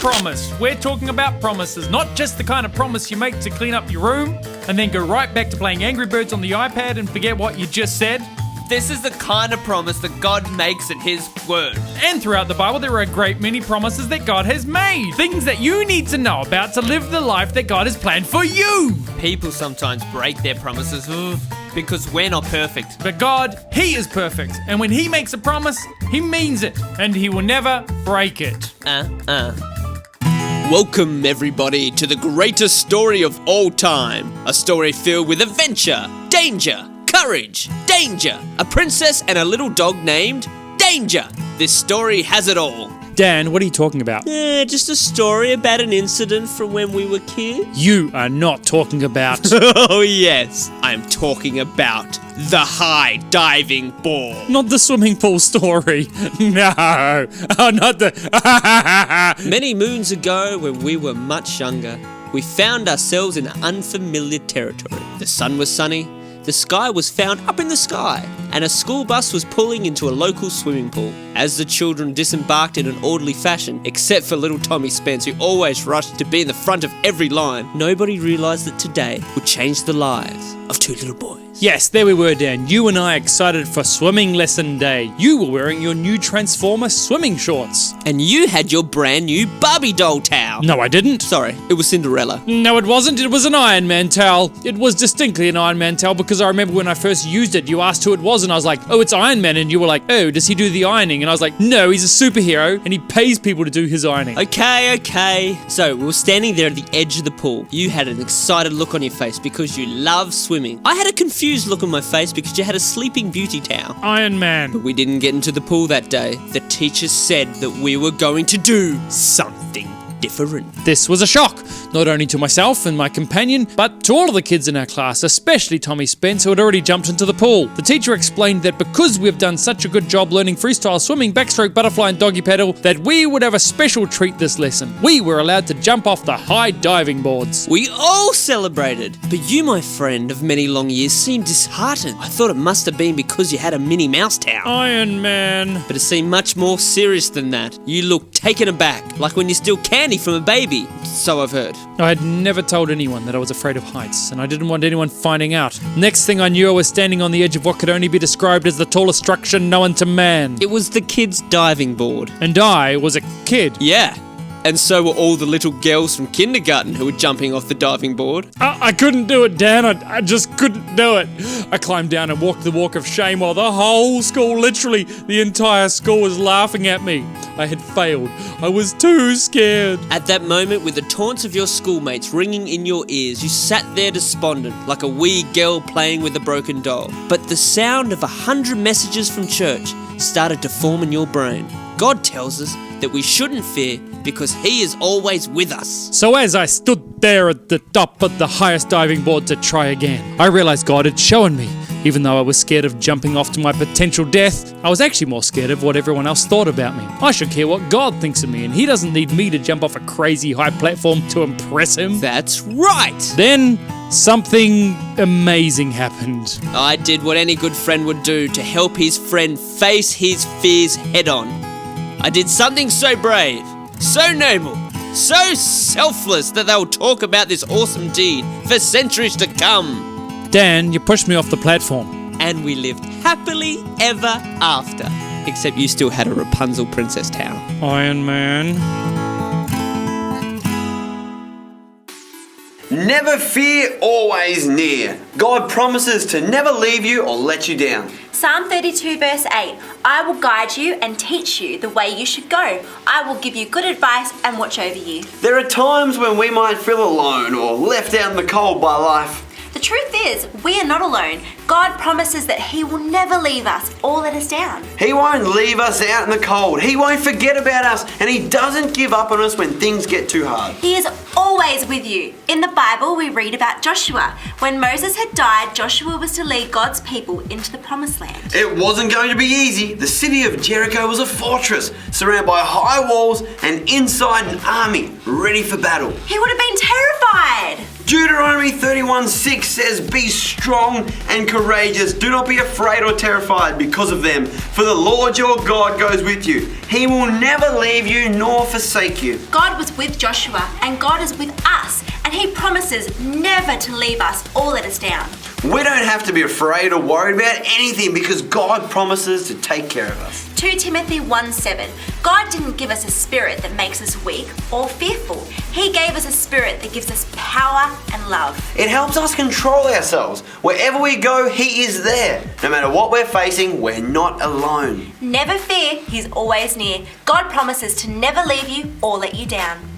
promise. We're talking about promises, not just the kind of promise you make to clean up your room and then go right back to playing Angry Birds on the iPad and forget what you just said. This is the kind of promise that God makes in His Word. And throughout the Bible, there are a great many promises that God has made. Things that you need to know about to live the life that God has planned for you. People sometimes break their promises because we're not perfect. But God, He is perfect. And when He makes a promise, He means it. And He will never break it. Welcome, everybody, to the greatest story of all time. A story filled with adventure, danger, courage, danger, a princess and a little dog named Danger. This story has it all. Dan, what are you talking about? Just a story about an incident from when we were kids. You are not talking about... Oh yes, I'm talking about the high diving board. Not the swimming pool story. No. Oh, not the... Many moons ago, when we were much younger, we found ourselves in unfamiliar territory. The sun was sunny. The sky was found up in the sky, and a school bus was pulling into a local swimming pool. As the children disembarked in an orderly fashion, except for little Tommy Spence, who always rushed to be in the front of every line, nobody realised that today would change the lives of two little boys. Yes, there we were, Dan. You and I excited for swimming lesson day. You were wearing your new Transformer swimming shorts. And you had your brand new Barbie doll towel. No, I didn't. Sorry, it was Cinderella. No, it wasn't. It was an Iron Man towel. It was distinctly an Iron Man towel because I remember when I first used it, you asked who it was and I was like, oh, it's Iron Man. And you were like, oh, does he do the ironing? And I was like, no, he's a superhero and he pays people to do his ironing. Okay. So we were standing there at the edge of the pool. You had an excited look on your face because you love swimming. I had a confused look on my face because you had a Sleeping Beauty towel. Iron Man. But we didn't get into the pool that day. The teacher said that we were going to do something different. This was a shock, not only to myself and my companion, but to all of the kids in our class, especially Tommy Spence, who had already jumped into the pool. The teacher explained that because we've done such a good job learning freestyle swimming, backstroke, butterfly, and doggy paddle, that we would have a special treat this lesson. We were allowed to jump off the high diving boards. We all celebrated, but you, my friend of many long years, seemed disheartened. I thought it must have been because you had a Minnie Mouse towel. Iron Man. But it seemed much more serious than that. You looked taken aback, like when you steal candy from a baby. So I've heard. I had never told anyone that I was afraid of heights, and I didn't want anyone finding out. Next thing I knew, I was standing on the edge of what could only be described as the tallest structure known to man. It was the kids' diving board. And I was a kid. Yeah. And so were all the little girls from kindergarten who were jumping off the diving board. I couldn't do it, Dan. I just couldn't do it. I climbed down and walked the walk of shame while the whole school, literally the entire school, was laughing at me. I had failed. I was too scared. At that moment, with the taunts of your schoolmates ringing in your ears, you sat there despondent, like a wee girl playing with a broken doll. But the sound of 100 messages from church started to form in your brain. God tells us that we shouldn't fear because He is always with us. So as I stood there at the top of the highest diving board to try again, I realized God had shown me. Even though I was scared of jumping off to my potential death, I was actually more scared of what everyone else thought about me. I should care what God thinks of me, and He doesn't need me to jump off a crazy high platform to impress Him. That's right! Then something amazing happened. I did what any good friend would do to help his friend face his fears head on. I did something so brave, so noble, so selfless that they'll talk about this awesome deed for centuries to come. Dan, you pushed me off the platform. And we lived happily ever after. Except you still had a Rapunzel princess towel. Iron Man. Never fear, always near. God promises to never leave you or let you down. Psalm 32 verse 8, I will guide you and teach you the way you should go. I will give you good advice and watch over you. There are times when we might feel alone or left out in the cold by life. The truth is, we are not alone. God promises that He will never leave us or let us down. He won't leave us out in the cold. He won't forget about us, and He doesn't give up on us when things get too hard. He is always with you. In the Bible, we read about Joshua. When Moses had died, Joshua was to lead God's people into the promised land. It wasn't going to be easy. The city of Jericho was a fortress, surrounded by high walls and inside an army, ready for battle. He would have been terrified. Deuteronomy 31:6 says, "Be strong and courageous. Do not be afraid or terrified because of them, for the Lord your God goes with you. He will never leave you nor forsake you." God was with Joshua, and God is with us, and He promises never to leave us or let us down. We don't have to be afraid or worried about anything because God promises to take care of us. 2 Timothy 1:7. God didn't give us a spirit that makes us weak or fearful. He gave us a spirit that gives us power and love. It helps us control ourselves. Wherever we go, He is there. No matter what we're facing, we're not alone. Never fear, He's always near. God promises to never leave you or let you down.